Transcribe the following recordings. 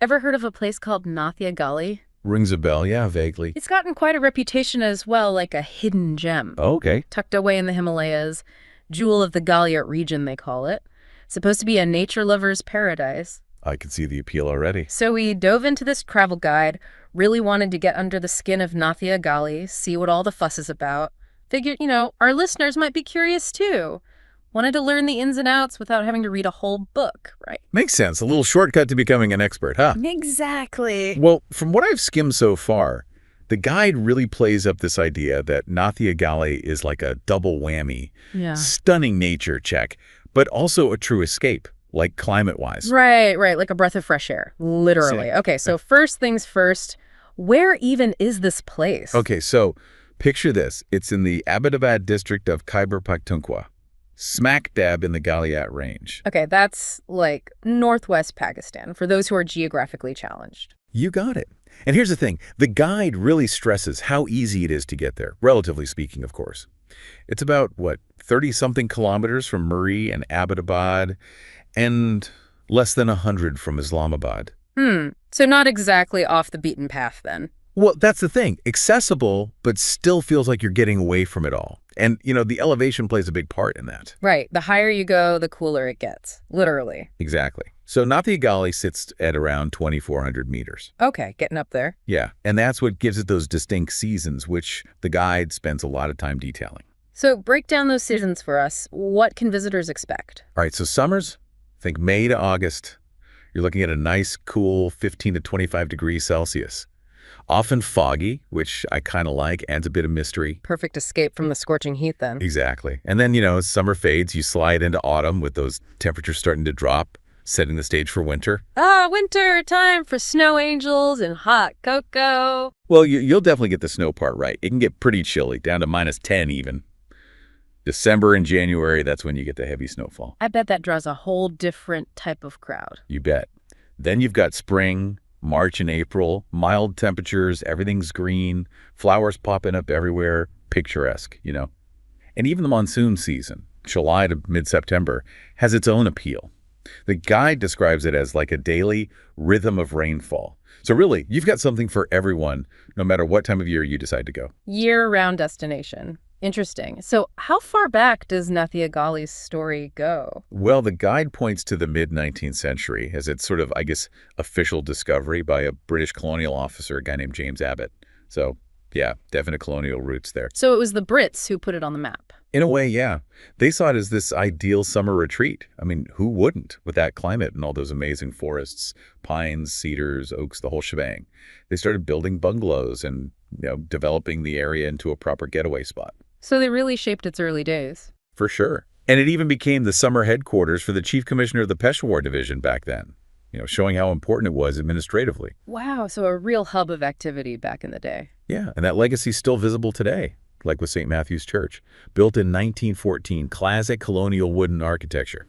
Ever heard of a place called Nathia Gali? Rings a bell, yeah, vaguely. It's gotten quite a reputation as well, like a hidden gem. Oh, okay. Tucked away in the Himalayas, jewel of the Galiot region, they call it. Supposed to be a nature lover's paradise. I can see the appeal already. So we dove into this travel guide, really wanted to get under the skin of Nathia Gali, see what all the fuss is about. Figured, our listeners might be curious too. Wanted to learn the ins and outs without having to read a whole book, right? Makes sense. A little shortcut to becoming an expert, huh? Exactly. Well, from what I've skimmed so far, the guide really plays up this idea that Nathia Gali is like a double whammy. Yeah. Stunning nature check, but also a true escape, like climate-wise. Right, like a breath of fresh air, literally. Okay, so first things first, where even is this place? Okay, so picture this. It's in the Abbottabad district of Khyber, Pakhtunkhwa, smack dab in the Galiat range. Okay, that's like northwest Pakistan, for those who are geographically challenged. You got it. And here's the thing. The guide really stresses how easy it is to get there, relatively speaking, of course. It's about, 30-something kilometers from Murree and Abbottabad, and less than 100 from Islamabad. So not exactly off the beaten path then. Well, that's the thing. Accessible, but still feels like you're getting away from it all. And, the elevation plays a big part in that. Right. The higher you go, the cooler it gets. Literally. Exactly. So Nathia Gali sits at around 2,400 meters. Okay, getting up there. Yeah, and that's what gives it those distinct seasons, which the guide spends a lot of time detailing. So break down those seasons for us. What can visitors expect? All right, so summers, think May to August. You're looking at a nice, cool 15 to 25 degrees Celsius. Often foggy, which I kind of like, adds a bit of mystery. Perfect escape from the scorching heat then. Exactly. And then, as summer fades, you slide into autumn with those temperatures starting to drop, setting the stage for winter. Winter, time for snow angels and hot cocoa. Well, you'll definitely get the snow part right. It can get pretty chilly, down to -10 even. December and January, that's when you get the heavy snowfall. I bet that draws a whole different type of crowd. You bet. Then you've got spring, March and April, mild temperatures, everything's green, flowers popping up everywhere, picturesque, And even the monsoon season, July to mid-September, has its own appeal. The guide describes it as like a daily rhythm of rainfall. So really, you've got something for everyone, no matter what time of year you decide to go. Year-round destination. Interesting. So how far back does Nathia Gali's story go? Well, the guide points to the mid-19th century as its sort of, official discovery by a British colonial officer, a guy named James Abbott. So, yeah, definite colonial roots there. So it was the Brits who put it on the map. In a way, yeah. They saw it as this ideal summer retreat. I mean, who wouldn't with that climate and all those amazing forests, pines, cedars, oaks, the whole shebang. They started building bungalows and, developing the area into a proper getaway spot. So they really shaped its early days. For sure. And it even became the summer headquarters for the chief commissioner of the Peshawar division back then, showing how important it was administratively. Wow, so a real hub of activity back in the day. Yeah, and that legacy's still visible today, like with St. Matthew's Church, built in 1914, classic colonial wooden architecture.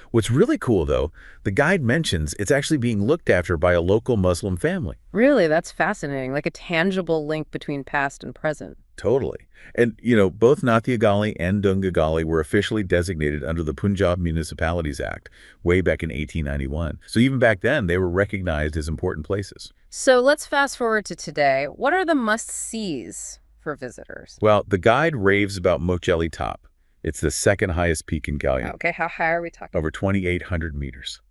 What's really cool, though, the guide mentions it's actually being looked after by a local Muslim family. Really, that's fascinating, like a tangible link between past and present. Totally. And, both Nathia Gali and Dunga Gali were officially designated under the Punjab Municipalities Act way back in 1891. So even back then, they were recognized as important places. So let's fast forward to today. What are the must-sees for visitors? Well, the guide raves about Mukshpuri Top. It's the second highest peak in Galian. Okay, how high are we talking? Over 2,800 meters.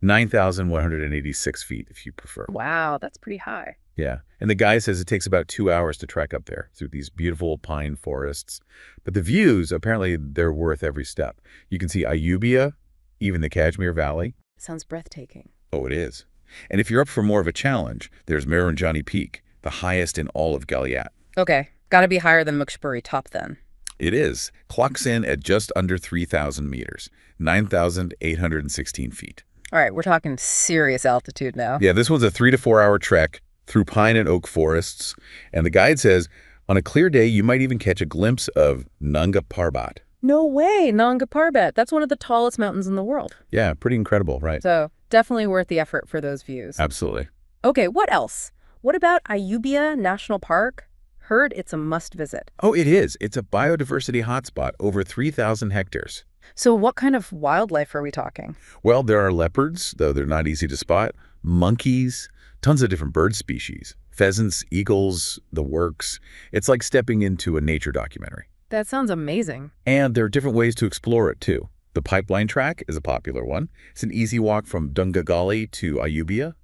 9,186 feet, if you prefer. Wow, that's pretty high. Yeah. And the guy says it takes about 2 hours to trek up there through these beautiful pine forests. But the views, apparently, they're worth every step. You can see Ayubia, even the Kashmir Valley. Sounds breathtaking. Oh, it is. And if you're up for more of a challenge, there's Miranjani Peak, the highest in all of Galiat. Okay, gotta be higher than Mukshpuri Top then. It is. Clocks in at just under 3,000 meters, 9,816 feet. All right, we're talking serious altitude now. Yeah, this one's a 3 to 4 hour trek through pine and oak forests. And the guide says, on a clear day, you might even catch a glimpse of Nanga Parbat. No way, Nanga Parbat. That's one of the tallest mountains in the world. Yeah, pretty incredible, right? So definitely worth the effort for those views. Absolutely. Okay, what else? What about Ayubia National Park? Heard it's a must-visit. Oh, it is. It's a biodiversity hotspot, over 3,000 hectares. So what kind of wildlife are we talking? Well, there are leopards, though they're not easy to spot, monkeys, tons of different bird species, pheasants, eagles, the works. It's like stepping into a nature documentary. That sounds amazing. And there are different ways to explore it, too. The pipeline track is a popular one. It's an easy walk from Dungagali to Ayubia.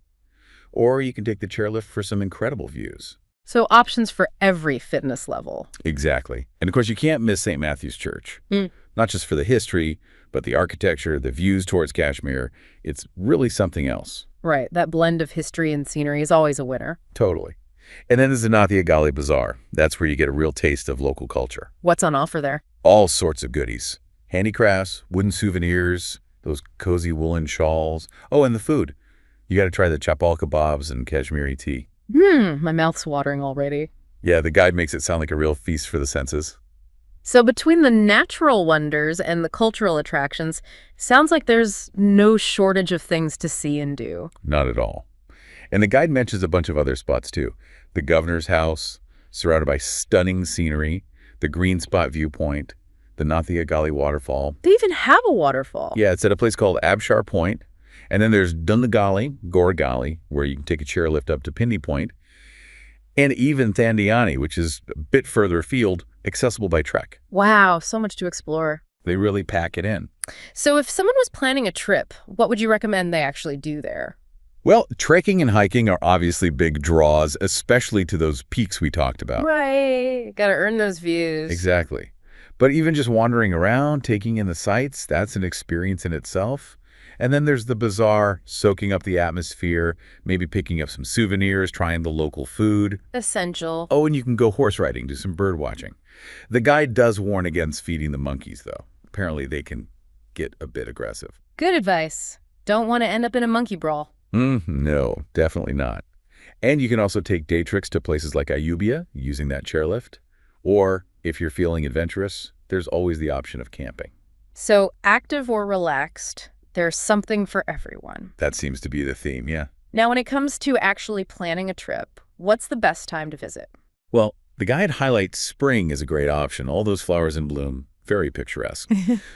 Or you can take the chairlift for some incredible views. So options for every fitness level. Exactly. And of course, you can't miss St. Matthew's Church. Mm. Not just for the history, but the architecture, the views towards Kashmir. It's really something else. Right. That blend of history and scenery is always a winner. Totally. And then there's the Nathia Gali Bazaar. That's where you get a real taste of local culture. What's on offer there? All sorts of goodies. Handicrafts, wooden souvenirs, those cozy woolen shawls. Oh, and the food. You got to try the chapal kebabs and Kashmiri tea. My mouth's watering already. Yeah, the guide makes it sound like a real feast for the senses. So between the natural wonders and the cultural attractions, sounds like there's no shortage of things to see and do. Not at all. And the guide mentions a bunch of other spots, too. The governor's house, surrounded by stunning scenery, the Green Spot viewpoint, the Nathia Gali waterfall. They even have a waterfall. Yeah, it's at a place called Abshar Point. And then there's Dundagali, Gorgali, where you can take a chairlift up to Pindi Point. And even Thandiani, which is a bit further afield, accessible by trek. Wow, so much to explore. They really pack it in. So if someone was planning a trip, what would you recommend they actually do there? Well, trekking and hiking are obviously big draws, especially to those peaks we talked about. Right. Gotta earn those views. Exactly. But even just wandering around, taking in the sights, that's an experience in itself. And then there's the bazaar, soaking up the atmosphere, maybe picking up some souvenirs, trying the local food. Essential. Oh, and you can go horse riding, do some bird watching. The guide does warn against feeding the monkeys, though. Apparently they can get a bit aggressive. Good advice. Don't want to end up in a monkey brawl. No, definitely not. And you can also take day trips to places like Ayubia using that chairlift. Or if you're feeling adventurous, there's always the option of camping. So active or relaxed, there's something for everyone. That seems to be the theme, yeah. Now, when it comes to actually planning a trip, what's the best time to visit? Well, the guide highlights spring as a great option. All those flowers in bloom, very picturesque.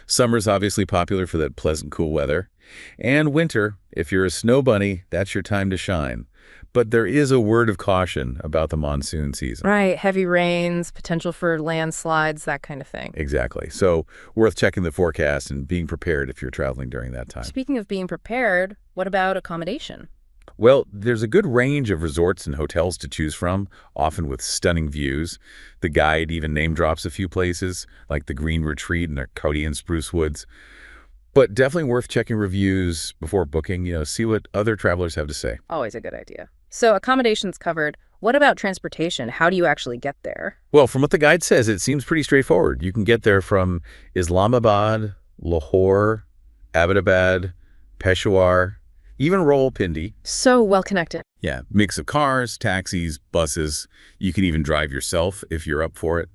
Summer's obviously popular for that pleasant, cool weather. And winter, if you're a snow bunny, that's your time to shine. But there is a word of caution about the monsoon season. Right, heavy rains, potential for landslides, that kind of thing. Exactly. So worth checking the forecast and being prepared if you're traveling during that time. Speaking of being prepared, what about accommodation? Well, there's a good range of resorts and hotels to choose from, often with stunning views. The guide even name drops a few places, like the Green Retreat and the Caudian Spruce Woods. But definitely worth checking reviews before booking, see what other travelers have to say. Always a good idea. So accommodation's covered. What about transportation? How do you actually get there? Well, from what the guide says, it seems pretty straightforward. You can get there from Islamabad, Lahore, Abbottabad, Peshawar, even Rawalpindi. So well connected. Yeah, mix of cars, taxis, buses. You can even drive yourself if you're up for it.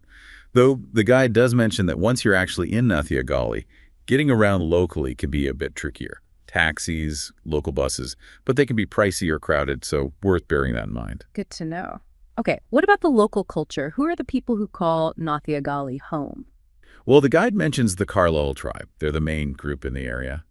Though the guide does mention that once you're actually in Nathia Gali, getting around locally can be a bit trickier. Taxis, local buses, but they can be pricey or crowded, so worth bearing that in mind. Good to know. Okay, what about the local culture? Who are the people who call Nathia Gali home? Well, the guide mentions the Karlol tribe. They're the main group in the area.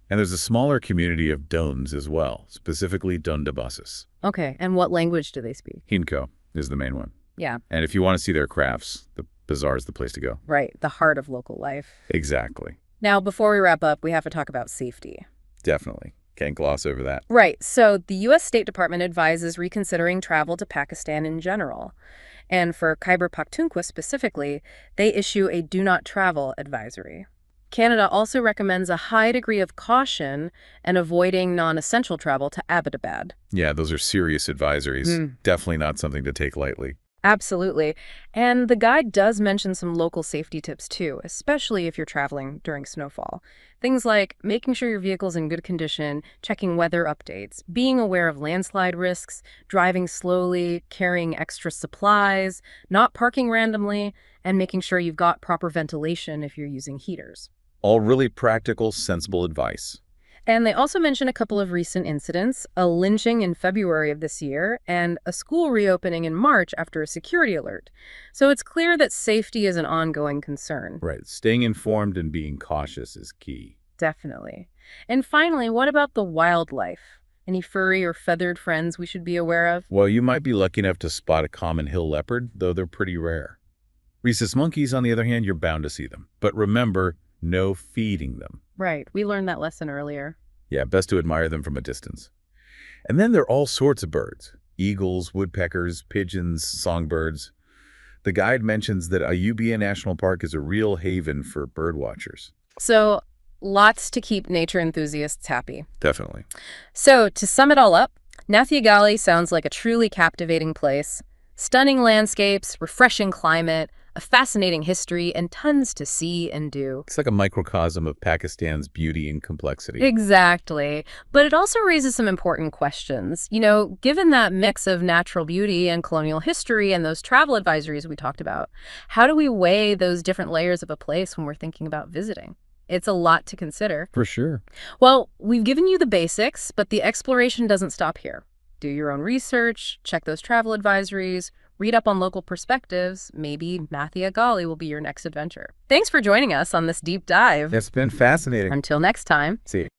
And there's a smaller community of Dones as well, specifically Dundabasis. Okay, and what language do they speak? Hinko is the main one. Yeah. And if you want to see their crafts, the bazaar is the place to go. Right, the heart of local life. Exactly. Now, before we wrap up, we have to talk about safety. Definitely. Can't gloss over that. Right. So the U.S. State Department advises reconsidering travel to Pakistan in general. And for Khyber Pakhtunkhwa specifically, they issue a do not travel advisory. Canada also recommends a high degree of caution and avoiding non-essential travel to Abbottabad. Yeah, those are serious advisories. Definitely not something to take lightly. Absolutely. And the guide does mention some local safety tips too, especially if you're traveling during snowfall. Things like making sure your vehicle's in good condition, checking weather updates, being aware of landslide risks, driving slowly, carrying extra supplies, not parking randomly, and making sure you've got proper ventilation if you're using heaters. All really practical, sensible advice. And they also mention a couple of recent incidents, a lynching in February of this year, and a school reopening in March after a security alert. So it's clear that safety is an ongoing concern. Right. Staying informed and being cautious is key. Definitely. And finally, what about the wildlife? Any furry or feathered friends we should be aware of? Well, you might be lucky enough to spot a common hill leopard, though they're pretty rare. Rhesus monkeys, on the other hand, you're bound to see them. But remember, no feeding them. Right, we learned that lesson earlier. Yeah, best to admire them from a distance. And then there are all sorts of birds. Eagles, woodpeckers, pigeons, songbirds. The guide mentions that Ayubia National Park is a real haven for bird watchers. So, lots to keep nature enthusiasts happy. Definitely. So, to sum it all up, Nathia Gali sounds like a truly captivating place. Stunning landscapes, refreshing climate, a fascinating history, and tons to see and do. It's like a microcosm of Pakistan's beauty and complexity. Exactly. But it also raises some important questions. Given that mix of natural beauty and colonial history and those travel advisories we talked about, how do we weigh those different layers of a place when we're thinking about visiting? It's a lot to consider. For sure. Well, we've given you the basics, but the exploration doesn't stop here. Do your own research, check those travel advisories, read up on local perspectives. Maybe Nathia Gali will be your next adventure. Thanks for joining us on this deep dive. It's been fascinating. Until next time. See you.